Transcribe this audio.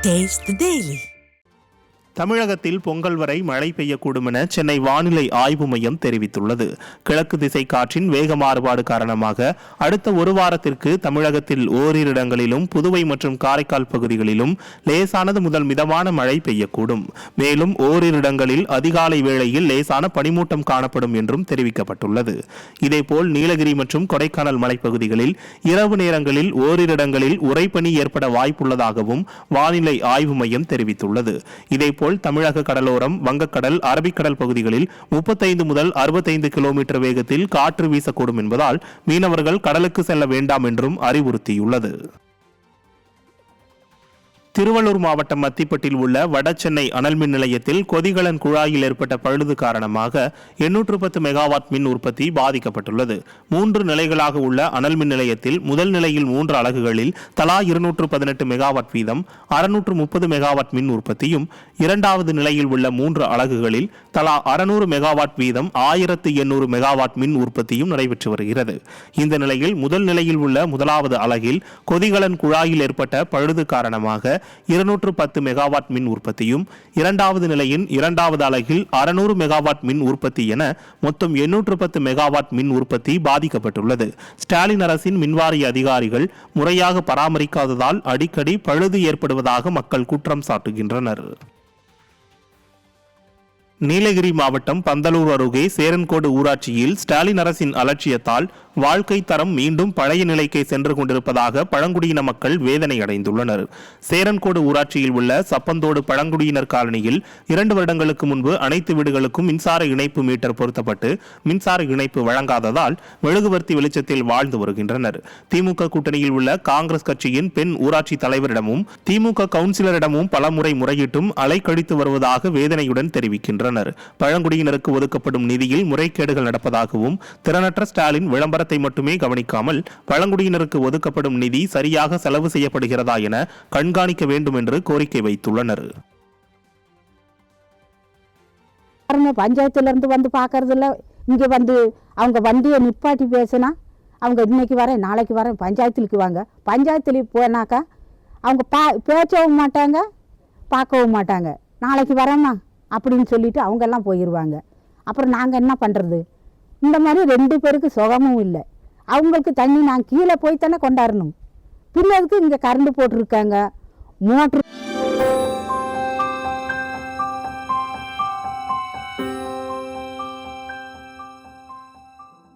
Taste the Daily. தமிழகத்தில் பொங்கல் வரை மழை பெய்யக்கூடும் என சென்னை வானிலை ஆய்வு மையம் தெரிவித்துள்ளது. கிழக்கு திசை காற்றின் வேக மாறுபாடு காரணமாக அடுத்த ஒரு வாரத்திற்கு தமிழகத்தில் ஓரிரு இடங்களிலும் புதுவை மற்றும் காரைக்கால் பகுதிகளிலும் லேசானது முதல் மிதமான மழை பெய்யக்கூடும். மேலும் ஓரிரு இடங்களில் அதிகாலை வேளையில் லேசான பனிமூட்டம் காணப்படும் என்றும் தெரிவிக்கப்பட்டுள்ளது. இதேபோல் நீலகிரி மற்றும் கொடைக்கானல் மலைப்பகுதிகளில் இரவு நேரங்களில் ஓரிரு இடங்களில் உறைபனி ஏற்பட வாய்ப்புள்ளதாகவும் வானிலை ஆய்வு மையம் தெரிவித்துள்ளது. இதேபோல் தமிழக கடலோரம், வங்கக்கடல், அரபிக்கடல் பகுதிகளில் 35 முதல் 65 கிலோமீட்டர் வேகத்தில் காற்று வீசக்கூடும் என்பதால் மீனவர்கள் கடலுக்கு செல்ல வேண்டாம் என்றும் அறிவுறுத்தியுள்ளது. திருவள்ளூர் மாவட்டம் மத்திப்பட்டில் உள்ள வடசென்னை அனல் மின் நிலையத்தில் கொதிகலன் குழாயில் ஏற்பட்ட பழுது காரணமாக 810 மெகாவாட் மின் உற்பத்தி பாதிக்கப்பட்டுள்ளது. 3 நிலைகளாக உள்ள அனல் மின் நிலையத்தில் முதல் நிலையில் 3 அலகுகளில் தலா 218 மெகாவாட் வீதம் 630 மெகாவாட் மின் உற்பத்தியும், இரண்டாவது நிலையில் உள்ள 3 அலகுகளில் தலா 600 மெகாவாட் வீதம் 1800 மெகாவாட் மின் உற்பத்தியும் நடைபெற்று வருகிறது. இந்த நிலையில் முதல் நிலையில் உள்ள முதலாவது அலகில் கொதிகலன் குழாயில் ஏற்பட்ட பழுது காரணமாக 210 மெகாவாட் மின் உற்பத்தியும், இரண்டாவது நிலையின் இரண்டாவது அலகில் 600 மெகாவாட் மின் உற்பத்தி என மொத்தம் 810 மெகாவாட் மின் உற்பத்தி பாதிக்கப்பட்டுள்ளது. ஸ்டாலின் அரசின் மின்வாரிய அதிகாரிகள் முறையாக பராமரிக்காததால் அடிக்கடி பழுது ஏற்படுவதாக மக்கள் குற்றம் சாட்டுகின்றனர். நீலகிரி மாவட்டம் பந்தலூர் அருகே சேரன்கோடு ஊராட்சியில் ஸ்டாலின் அரசின் அலட்சியத்தால் வாழ்க்கை தரம் மீண்டும் பழைய நிலைக்கே சென்று கொண்டிருப்பதாக பழங்குடியின மக்கள் வேதனை அடைந்துள்ளனர். சேரன்கோடு ஊராட்சியில் உள்ள சப்பந்தோடு பழங்குடியினர் காலனியில் 2 வருடங்களுக்கு முன்பு அனைத்து வீடுகளுக்கும் மின்சார இணைப்பு மீட்டர் பொருத்தப்பட்டு மின்சார இணைப்பு வழங்காததால் மெழுகுவர்த்தி வெளிச்சத்தில் வாழ்ந்து வருகின்றனர். திமுக கூட்டணியில் உள்ள காங்கிரஸ் கட்சியின் பெண் ஊராட்சி தலைவரிடமும் திமுக கவுன்சிலரிடமும் பலமுறை முறையிட்டும் அலைக்கழித்து வருவதாக வேதனையுடன் தெரிவிக்கின்றனர். பழங்குடியினருக்கு ஒதுக்கப்படும் நிதியில் முறைகேடுகள் நடப்பதாகவும், திறனற்ற ஸ்டாலின் விளம்பரத்தை மட்டுமே கவனிக்காமல் பழங்குடியினருக்கு ஒதுக்கப்படும் நிதி சரியாக செலவு செய்யப்படுகிறதா என கண்காணிக்க வேண்டும் என்று கோரிக்கை வைத்துள்ளனர். பஞ்சாயத்துல இருந்து வந்து பாக்குறதுல இங்க வந்து அவங்க வண்டியை நிப்பாட்டி பேசினா அவங்க இன்னைக்கு வரேன் நாளைக்கு வரேன் பஞ்சாயத்துக்கு வாங்க, பஞ்சாயத்துல போனாக்கா அவங்க பேசவும் மாட்டாங்க, பார்க்கவும் மாட்டாங்க. நாளைக்கு வரேம்மா அப்படின்னு சொல்லிட்டு அவங்க எல்லாம் போயிடுவாங்க. அப்புறம் நாங்கள் என்ன பண்ணுறது? இந்த மாதிரி 2 பேருக்கு சுகமும் இல்லை. அவங்களுக்கு தண்ணி நான் கீழே போய் தானே கொண்டாடணும். பின்னதுக்கு இங்கே கரண்ட் போட்டிருக்காங்க, மோட்ரு